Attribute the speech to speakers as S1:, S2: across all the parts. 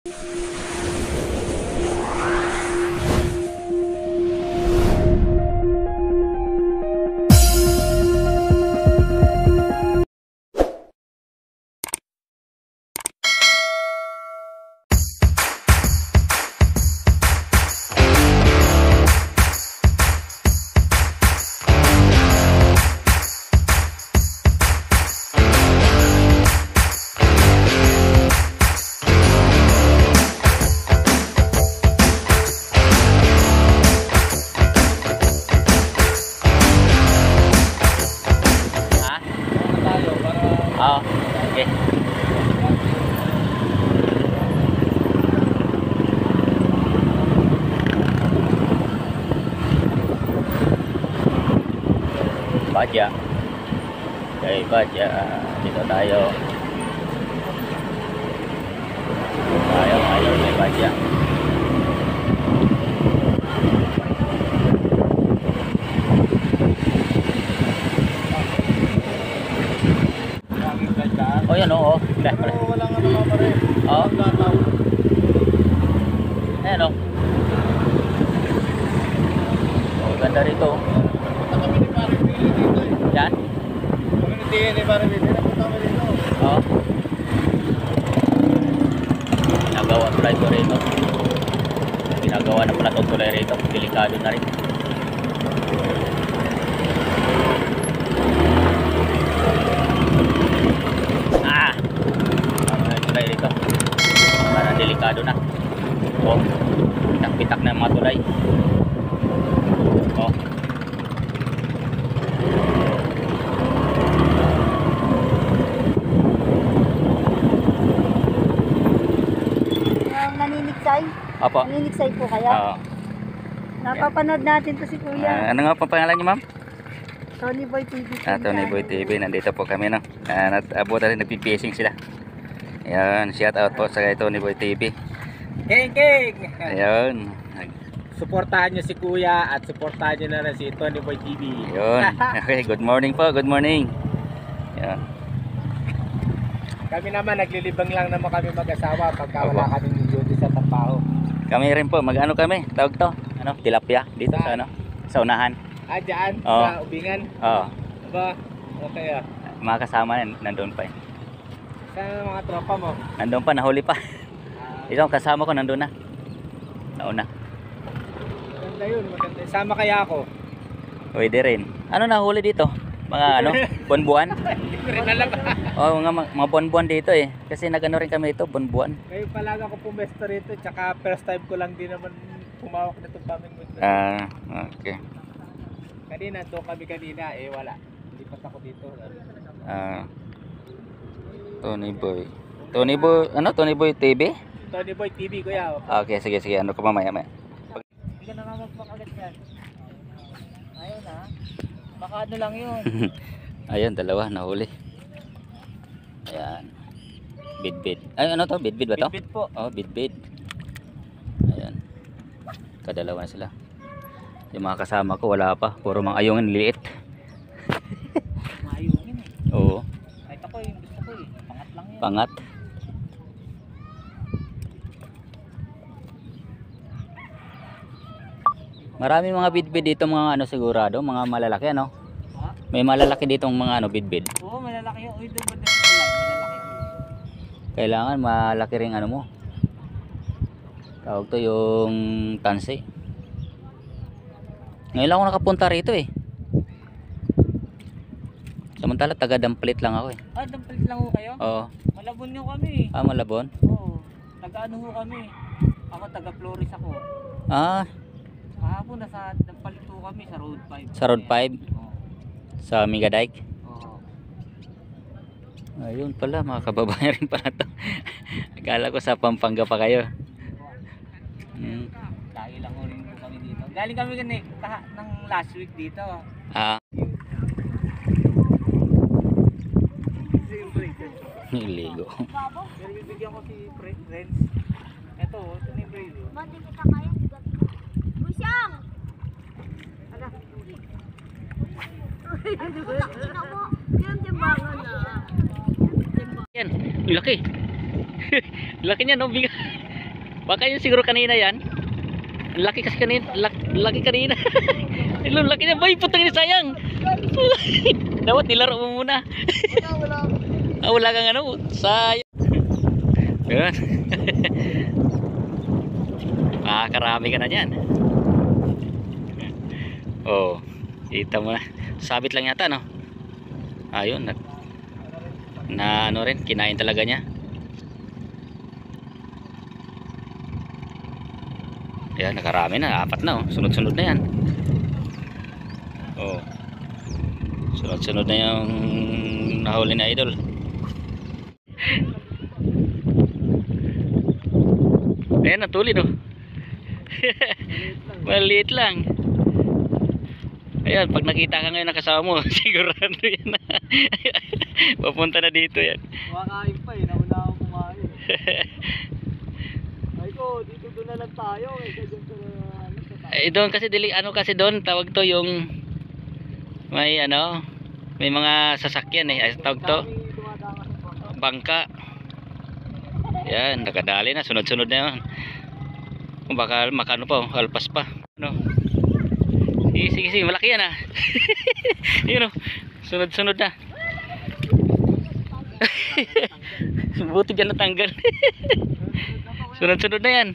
S1: Okay. Baja. Okay, Baja. Dito tayo. Tayo may Baja. Oh yan oo.
S2: Walang ano pa rin.
S1: Oo. Ayan o. Oh, ganda rito.
S2: Punta kami ni Pare Billy dito eh.
S1: Yan.
S2: Kami ni Tiyan ni Pare Billy. Punta kami dito.
S1: Oo. Ginagawa tulay ito rito. Ginagawa na pala itong tulay rito. Delikado na rin. Tulay rito. Parang delikado na. Oh, pitak-pitak na yung mga tulay. Oh.
S3: Naninigsay?
S1: Opo.
S3: Naninigsay po kaya? Napapanood natin to si Kuya.
S1: Ano nga po pangalan niyo, ma'am?
S3: Tony Boy TV.
S1: Tony Boy TV. Nandito po kami, no? Abot na rin, nagpipishing sila. Ayan, shout out po sa kay Tony Boy TV.
S2: King!
S1: Ayan.
S2: Suportahan nyo si Kuya at suportahan nyo na rin si Tony Boy TV.
S1: Ayan. Okay, good morning po. Good morning. Ayan.
S2: Kami naman naglilibang lang naman kami mag-asawa pagka wala kaming duty sa trabaho.
S1: Kami rin po, mag-ano kami? Tawag to? Ano? Tilapia? Dito sa ano? Sa unahan.
S2: Dyan?
S1: Oo.
S2: Sa Ubingan?
S1: Oo.
S2: Aba, okay
S1: Mga kasama nandun pa eh.
S2: Saan ang mga tropa mo?
S1: Nandun pa, nahuli pa. Ito, kasama ko nandun na. Nauna.
S2: Maganda yun, maganda. Sama kaya ako?
S1: Pwede rin. Ano nahuli dito? Mga ano? Buwan-buwan?
S2: Hindi ko rin alam.
S1: Oo, mga buwan-buwan dito eh. Kasi nagano rin kami dito, buwan-buwan.
S2: Ngayon palaga ako pumesto rito, tsaka first time ko lang din naman pumawak na itong paming mo.
S1: Okay.
S2: Kanina, doon kami kanina, wala. Lipat ako dito.
S1: Tony Boy. Tony Boy, ano? Tony Boy TV?
S2: Tony Boy TV, kuya.
S1: Okay, sige. Ano ko mamaya.
S2: Hindi ka na magpakagat yan. Ayun ha. Baka ano lang yun.
S1: Ayan, dalawa, nahuli. Ayan. Bidbid. Ay, ano to? Bidbid ba to?
S2: Bidbid po.
S1: Oh, bidbid. Ayan. Kadalawa na sila. Yung mga kasama ko, wala pa. Puro mga ayungin liit.
S2: Maayungin eh.
S1: Oo.
S2: Kahit ako yung gusto ko eh. Pangat lang yan.
S1: Pangat. Maraming mga bidbid dito, mga ano sigurado, mga malalaki ano.
S2: Ha?
S1: May malalaki ditong mga ano bidbid.
S2: Oo, malalaki yun. Uy, doon ba dito lang? Malalaki yun.
S1: Kailangan malaki ring ano mo. Tawag to yung tansi. Ngayon lang ako nakapunta rito eh. Samantala taga Damplit lang ako eh.
S2: Damplit lang ho kayo?
S1: Oo.
S2: Malabon nyo kami.
S1: Malabon?
S2: Oo. Taga-ano ho kami. Ako taga-Flores ako. Kahapon nasa Damplit ho kami sa Road 5.
S1: Sa Road 5?
S2: Oo.
S1: Sa Megadike?
S2: Oo.
S1: Ayun pala, mga kababayan rin pala to. Akala ko sa Pampanga pa kayo.
S2: Dahil lang ho rin po kami dito. Galing kami ng last week dito.
S1: Niligo.
S2: Pero bibigyan ko si friends. Ito na yung braid.
S3: Mandi kita kaya. Busyang! Ala. Yung timbangan na.
S1: Yan, laki. Laki niya no, bigat. Baka yun siguro kanina yan. Ang laki kasi kanina. Laki kanina. Ilong laki niya. Bay, putang ina, sayang. Dapat nilaro mo muna. Wala kang ano. Sayang. Ganun. Karami ka na dyan. Oh, kita mo na. Sabit lang yata, no? Ayun. Na ano rin, kinain talaga niya. Yan, nakarami na, 4 na, oh. Sunod-sunod na yan. Oh. Sunod-sunod na yung nahuli na idol. Ayan, natulid, oh. Maliit lang. Ayan, pag nakita ka ngayon nakasama mo, sigurado yan. Papunta na dito yan.
S2: Kumakain pa eh, nauna ako kumain. Ay ko, dito doon na lang tayo eh. Dyan sa ano sa tayo.
S1: Doon kasi ano kasi doon tawag to yung may ano, may mga sasakyan eh. Ay, tawag to bangka. Yan, nakadali na, sunod-sunod na yan. Kung baka makano pa, alpas pa. Ano? Sige, malaki yan ah. Yun oh, sunod-sunod na. Buti dyan natanggal. Sunod-sunod na yan.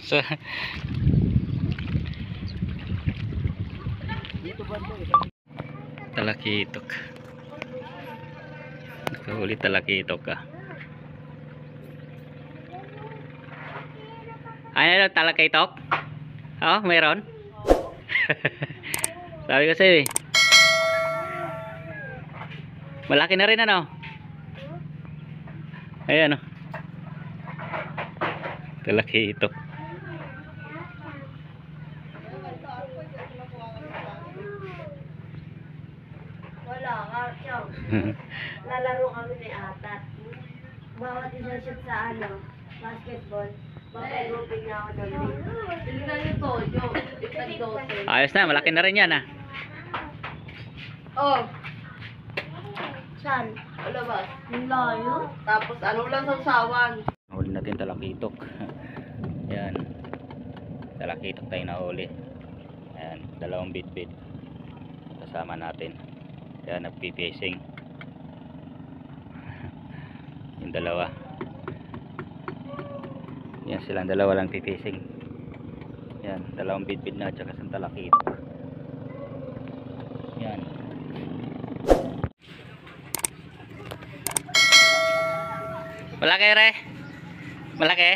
S1: So, talakitok. Nakahuli talakitok ka. Ano talakitok? Oh, mayroon? Sabi ko sa'yo eh. Malaki na rin ano? Ayan oh. Talakitok.
S3: Wala ka, Chong. Lalaro kami ni Atat. Bawat isa shoot sa ano, basketball. Mapag-grouping na ako doon. Tingnan niyo to, yung itag-12.
S1: Ayos na, malaki na rin yan ah.
S3: Oh. Saan? Palabas. Yung layo. Tapos ano lang sa usawan.
S1: Huli natin talakitok. Yan. Talakitok tayo nahuli. Ayan, 2 bit-bit. Kasama natin. Ayan, nagpipacing. Yung dalawa. Yan silang dalawa lang pipacing. Yan, 2 bit-bit na at saka isang talakitok. Yan. Malaki re? Malaki?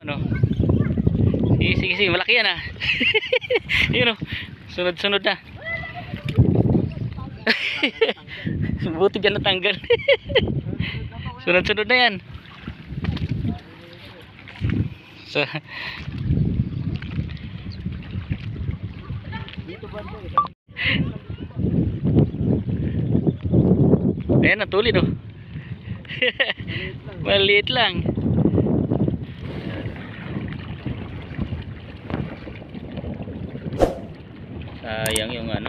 S1: Ano? Sige, malaki yan ah. Yun oh, sunod-sunod na. Buti dyan natanggal. Sunod-sunod na yan. So, ayan, natulid oh. Maliit lang. Sayang yung ano.